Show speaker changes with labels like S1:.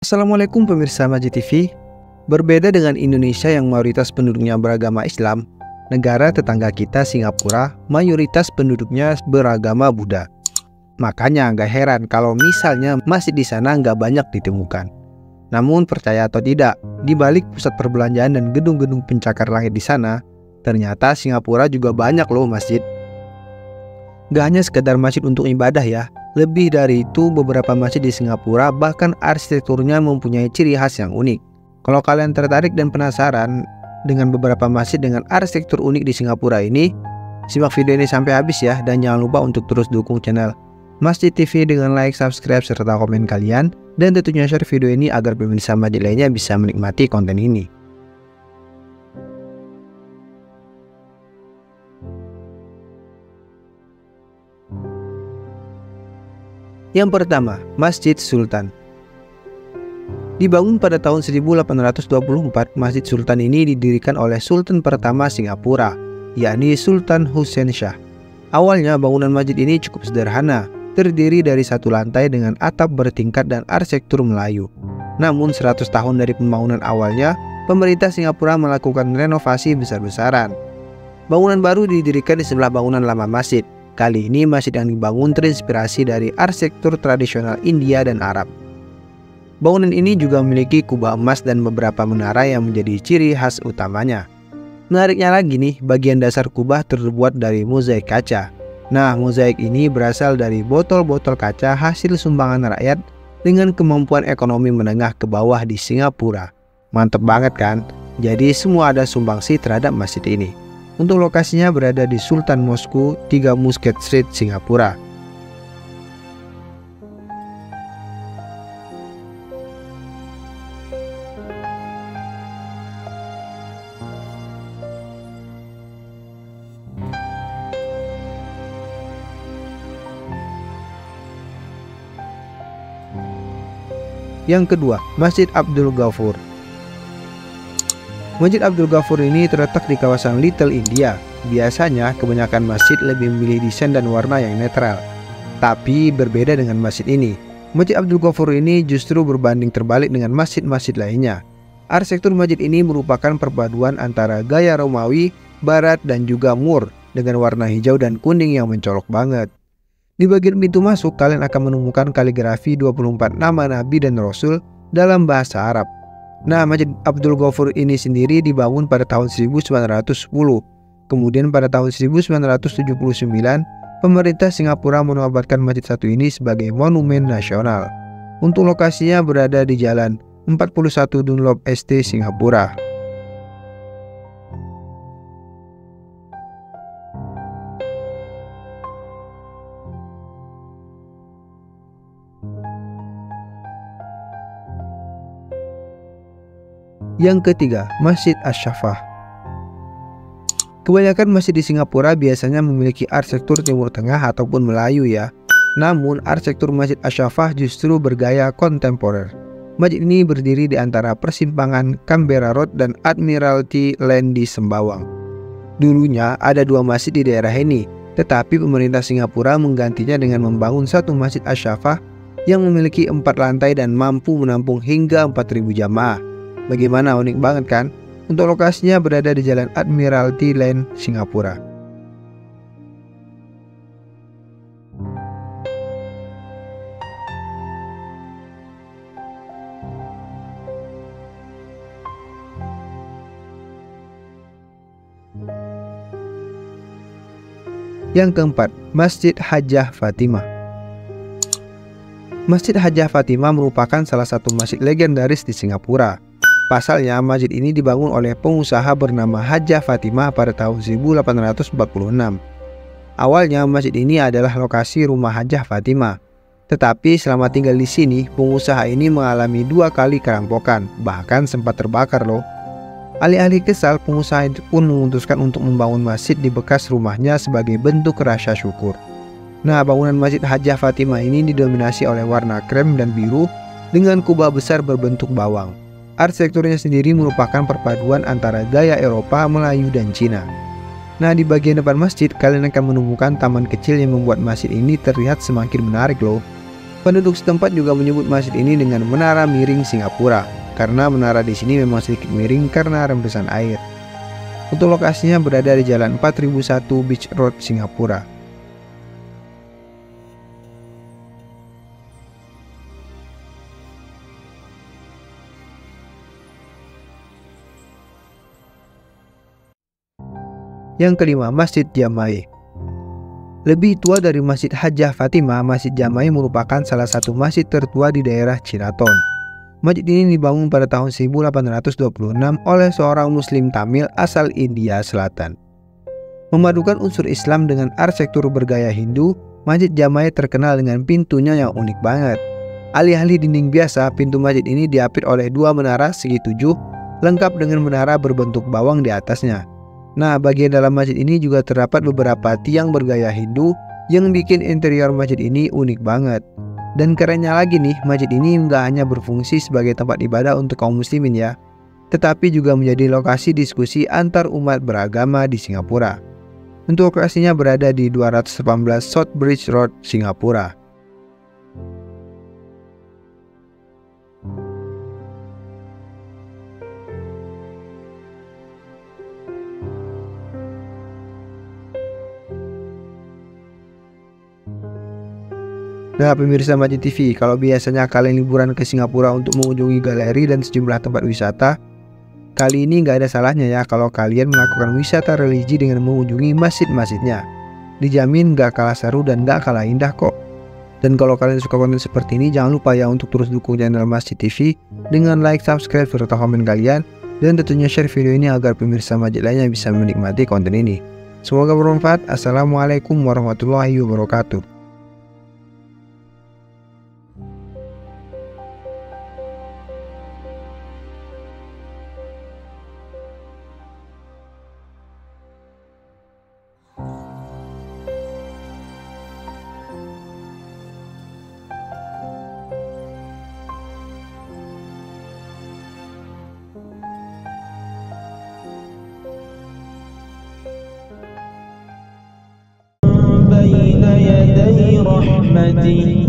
S1: Assalamualaikum pemirsa Majid TV. Berbeda dengan Indonesia yang mayoritas penduduknya beragama Islam, negara tetangga kita Singapura mayoritas penduduknya beragama Buddha. Makanya nggak heran kalau misalnya masjid di sana nggak banyak ditemukan. Namun percaya atau tidak, di balik pusat perbelanjaan dan gedung-gedung pencakar langit di sana, ternyata Singapura juga banyak loh masjid. Nggak hanya sekedar masjid untuk ibadah ya. Lebih dari itu, beberapa masjid di Singapura bahkan arsitekturnya mempunyai ciri khas yang unik. Kalau kalian tertarik dan penasaran dengan beberapa masjid dengan arsitektur unik di Singapura ini, simak video ini sampai habis ya, dan jangan lupa untuk terus dukung channel Masjid TV dengan like, subscribe, serta komen kalian, dan tentunya share video ini agar pemirsa Majid lainnya bisa menikmati konten ini. Yang pertama, Masjid Sultan. Dibangun pada tahun 1824, Masjid Sultan ini didirikan oleh Sultan pertama Singapura, yakni Sultan Hussein Shah. Awalnya bangunan masjid ini cukup sederhana, terdiri dari satu lantai dengan atap bertingkat dan arsitektur Melayu. Namun 100 tahun dari pembangunan awalnya, pemerintah Singapura melakukan renovasi besar-besaran. Bangunan baru didirikan di sebelah bangunan lama masjid. Kali ini masjid yang dibangun terinspirasi dari arsitektur tradisional India dan Arab. Bangunan ini juga memiliki kubah emas dan beberapa menara yang menjadi ciri khas utamanya. Menariknya lagi nih, bagian dasar kubah terbuat dari mozaik kaca. Nah, mozaik ini berasal dari botol-botol kaca hasil sumbangan rakyat dengan kemampuan ekonomi menengah ke bawah di Singapura. Mantep banget kan? Jadi semua ada sumbangsi terhadap masjid ini. Untuk lokasinya berada di Sultan Mosque, 3 Muscat Street, Singapura. Yang kedua, Masjid Abdul Ghafur. Masjid Abdul Ghafur ini terletak di kawasan Little India. Biasanya kebanyakan masjid lebih memilih desain dan warna yang netral. Tapi berbeda dengan masjid ini. Masjid Abdul Ghafur ini justru berbanding terbalik dengan masjid-masjid lainnya. Arsitektur masjid ini merupakan perpaduan antara gaya Romawi, Barat, dan juga Moor dengan warna hijau dan kuning yang mencolok banget. Di bagian pintu masuk, kalian akan menemukan kaligrafi 24 nama Nabi dan Rasul dalam bahasa Arab. Nah, Masjid Abdul Ghafur ini sendiri dibangun pada tahun 1910. Kemudian pada tahun 1979, pemerintah Singapura menobatkan masjid satu ini sebagai monumen nasional. Untuk lokasinya berada di Jalan 41 Dunlop Estate, Singapura. Yang ketiga, Masjid Asy-Syafah. Kebanyakan masjid di Singapura biasanya memiliki arsitektur Timur Tengah ataupun Melayu ya. Namun arsitektur Masjid Asy-Syafah justru bergaya kontemporer. Masjid ini berdiri di antara persimpangan Canberra Road dan Admiralty Lane di Sembawang. Dulunya ada 2 masjid di daerah ini, tetapi pemerintah Singapura menggantinya dengan membangun satu Masjid Asy-Syafah yang memiliki 4 lantai dan mampu menampung hingga 4.000 jamaah. Bagaimana, unik banget kan? Untuk lokasinya berada di Jalan Admiralty Lane, Singapura. Yang keempat, Masjid Hajjah Fatimah. Masjid Hajjah Fatimah merupakan salah satu masjid legendaris di Singapura. Pasalnya, masjid ini dibangun oleh pengusaha bernama Hajjah Fatimah pada tahun 1846. Awalnya, masjid ini adalah lokasi rumah Hajjah Fatimah. Tetapi selama tinggal di sini, pengusaha ini mengalami 2 kali kerampokan, bahkan sempat terbakar loh. Alih-alih kesal, pengusaha itu pun memutuskan untuk membangun masjid di bekas rumahnya sebagai bentuk rasa syukur. Nah, bangunan Masjid Hajjah Fatimah ini didominasi oleh warna krem dan biru dengan kubah besar berbentuk bawang. Arsitekturnya sendiri merupakan perpaduan antara gaya Eropa, Melayu, dan Cina. Nah, di bagian depan masjid, kalian akan menemukan taman kecil yang membuat masjid ini terlihat semakin menarik loh. Penduduk setempat juga menyebut masjid ini dengan Menara Miring Singapura, karena menara di sini memang sedikit miring karena rembesan air. Untuk lokasinya berada di Jalan 4001 Beach Road, Singapura. Yang kelima, Masjid Jamai. Lebih tua dari Masjid Hajjah Fatimah, Masjid Jamai merupakan salah satu masjid tertua di daerah Cilaton. Masjid ini dibangun pada tahun 1826 oleh seorang Muslim Tamil asal India Selatan. Memadukan unsur Islam dengan arsitektur bergaya Hindu, Masjid Jamai terkenal dengan pintunya yang unik banget. Alih-alih dinding biasa, pintu masjid ini diapit oleh dua menara segi 7, lengkap dengan menara berbentuk bawang di atasnya. Nah, bagian dalam masjid ini juga terdapat beberapa tiang bergaya Hindu yang bikin interior masjid ini unik banget. Dan kerennya lagi nih, masjid ini nggak hanya berfungsi sebagai tempat ibadah untuk kaum muslimin ya, tetapi juga menjadi lokasi diskusi antar umat beragama di Singapura. Untuk lokasinya berada di 218 South Bridge Road, Singapura. Nah pemirsa Majid TV, kalau biasanya kalian liburan ke Singapura untuk mengunjungi galeri dan sejumlah tempat wisata, kali ini nggak ada salahnya ya kalau kalian melakukan wisata religi dengan mengunjungi masjid-masjidnya. Dijamin nggak kalah seru dan nggak kalah indah kok. Dan kalau kalian suka konten seperti ini, jangan lupa ya untuk terus dukung channel Majid TV dengan like, subscribe, serta komen kalian, dan tentunya share video ini agar pemirsa Majid lainnya bisa menikmati konten ini. Semoga bermanfaat. Assalamualaikum warahmatullahi wabarakatuh.
S2: بين يدي رحمتي